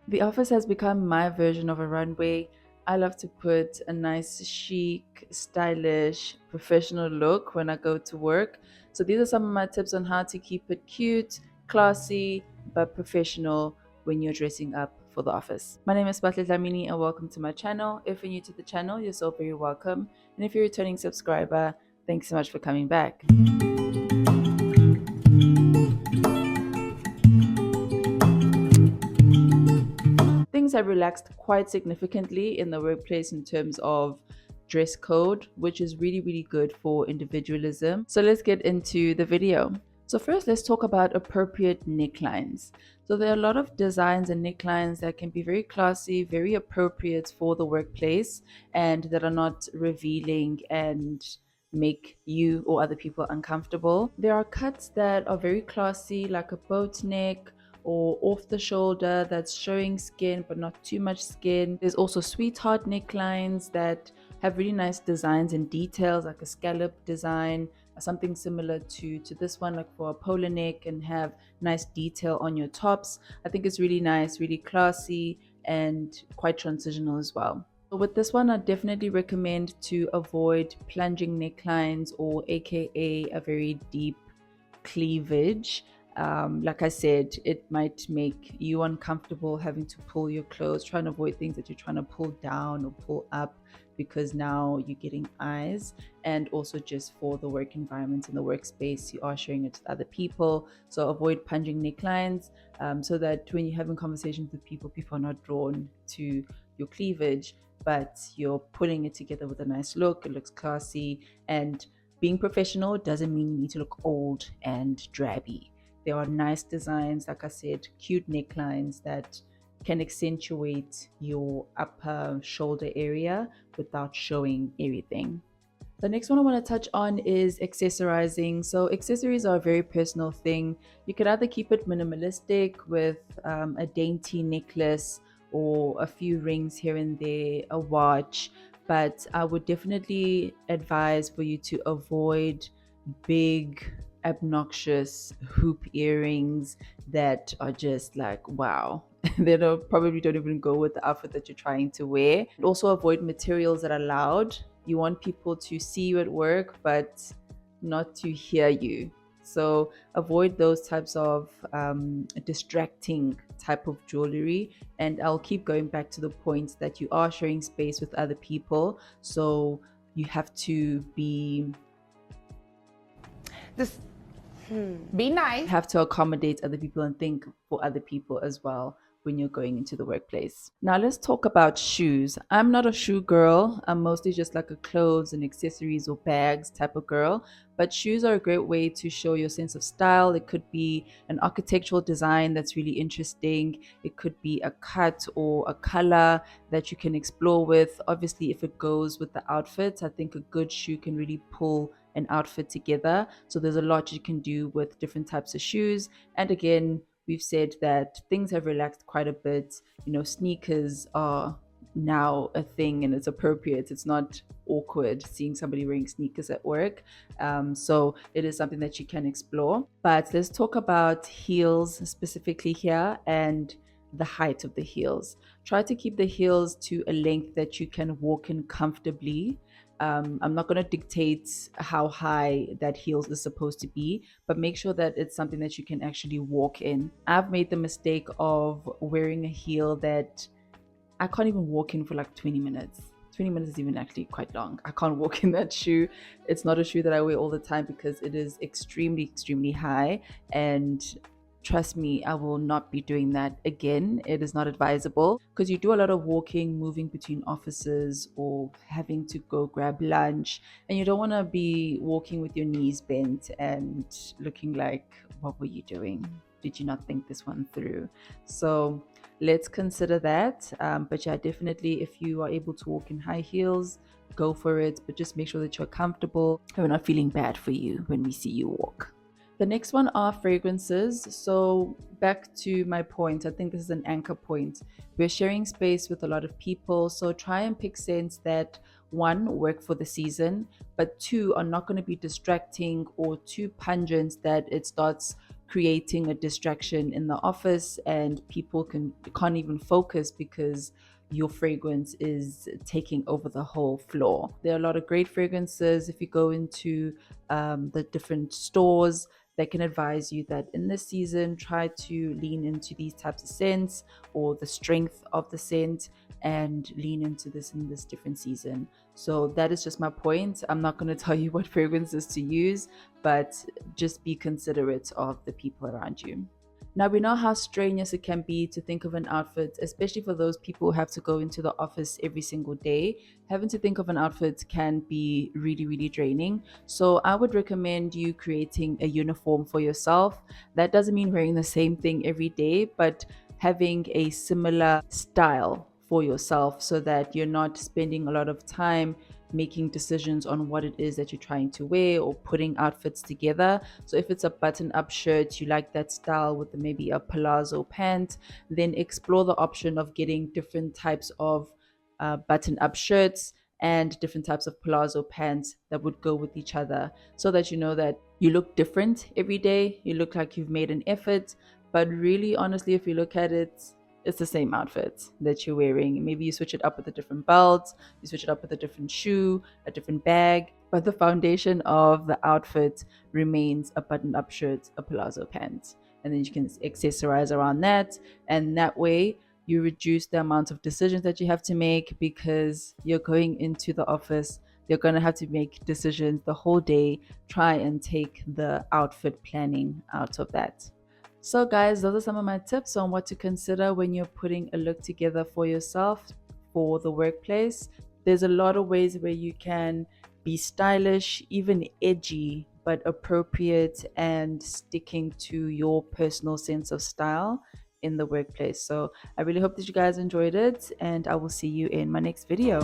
The office has become my version of a runway. I love to put a nice, chic, stylish, professional look when I go to work. So, these are some of my tips on how to keep it cute, classy, but professional when you're dressing up for the office. My name is Batle Dlamini and welcome to my channel. If you're new to the channel, you're so very welcome. And if you're a returning subscriber, thanks so much for coming back. Things have relaxed quite significantly in the workplace in terms of dress code, which is really, really good for individualism. So let's get into the video. So first, let's talk about appropriate necklines. So there are a lot of designs and necklines that can be very classy, very appropriate for the workplace, and that are not revealing and make you or other people uncomfortable. There are cuts that are very classy, like a boat neck or off the shoulder that's showing skin but not too much skin. There's also sweetheart necklines that have really nice designs and details, like a scallop design, something similar to this one, like for a polo neck, and have nice detail on your tops. I think it's really nice, really classy, and quite transitional as well. So with this one, I definitely recommend to avoid plunging necklines, or aka a very deep cleavage. Like I said, it might make you uncomfortable having to pull your clothes, trying to avoid things that you're trying to pull down or pull up, because now you're getting eyes. And also just for the work environment and the workspace, you are sharing it with other people. So avoid plunging necklines, so that when you're having conversations with people, people are not drawn to your cleavage, but you're pulling it together with a nice look. It looks classy, and being professional doesn't mean you need to look old and drabby. There are nice designs, like I said, cute necklines that can accentuate your upper shoulder area without showing everything. The next one I want to touch on is accessorizing. So, accessories are a very personal thing. You could either keep it minimalistic with a dainty necklace or a few rings here and there, a watch, but I would definitely advise for you to avoid big, obnoxious hoop earrings that are just like, wow. They probably don't even go with the outfit that you're trying to wear. And also avoid materials that are loud. You want people to see you at work, but not to hear you. So avoid those types of distracting type of jewelry. And I'll keep going back to the point that you are sharing space with other people. So you have to This be nice. have to accommodate other people and think for other people as well when you're going into the workplace. Now let's talk about shoes. I'm not a shoe girl. I'm mostly just like a clothes and accessories or bags type of girl. But shoes are a great way to show your sense of style. It could be an architectural design that's really interesting. It could be a cut or a color that you can explore with. Obviously, if it goes with the outfit, I think a good shoe can really pull an outfit together. So there's a lot you can do with different types of shoes. And again, we've said that things have relaxed quite a bit. You know, sneakers are now a thing and it's appropriate. It's not awkward seeing somebody wearing sneakers at work. So it is something that you can explore. But let's talk about heels specifically here, and the height of the heels. Try to keep the heels to a length that you can walk in comfortably. I'm not going to dictate how high that heels is supposed to be, but make sure that it's something that you can actually walk in. I've made the mistake of wearing a heel that I can't even walk in for like 20 minutes. 20 minutes is even actually quite long. I can't walk in that shoe. It's not a shoe that I wear all the time because it is extremely, extremely high. And trust me, I will not be doing that again. It is not advisable because you do a lot of walking, moving between offices, or having to go grab lunch. And you don't want to be walking with your knees bent and looking like, what were you doing? Did you not think this one through? So let's consider that. But yeah, definitely, if you are able to walk in high heels, go for it. But just make sure that you're comfortable and we're not feeling bad for you when we see you walk. The next one are fragrances. So back to my point, I think this is an anchor point. We're sharing space with a lot of people, so try and pick scents that, one, work for the season, but two, are not going to be distracting or too pungent that it starts creating a distraction in the office, and people can't even focus because your fragrance is taking over the whole floor. There are a lot of great fragrances. If you go into the different stores, they can advise you that in this season, try to lean into these types of scents or the strength of the scent, and lean into this in this different season. So that is just my point. I'm not going to tell you what fragrances to use, but just be considerate of the people around you. Now, we know how strenuous it can be to think of an outfit, especially for those people who have to go into the office every single day. Having to think of an outfit can be really, really draining. So, I would recommend you creating a uniform for yourself. That doesn't mean wearing the same thing every day, but having a similar style for yourself so that you're not spending a lot of time making decisions on what it is that you're trying to wear or putting outfits together. So if it's a button-up shirt, you like that style with maybe a palazzo pant, then explore the option of getting different types of button-up shirts and different types of palazzo pants that would go with each other, so that you know that you look different every day, you look like you've made an effort. But really, honestly, if you look at it, it's the same outfit that you're wearing. Maybe you switch it up with a different belt, you switch it up with a different shoe, a different bag, but the foundation of the outfit remains a button-up shirt, a palazzo pant. And then you can accessorize around that. And that way, you reduce the amount of decisions that you have to make, because you're going into the office. You're going to have to make decisions the whole day. Try and take the outfit planning out of that. So, guys, those are some of my tips on what to consider when you're putting a look together for yourself for the workplace. There's a lot of ways where you can be stylish, even edgy, but appropriate and sticking to your personal sense of style in the workplace. So, I really hope that you guys enjoyed it, and I will see you in my next video.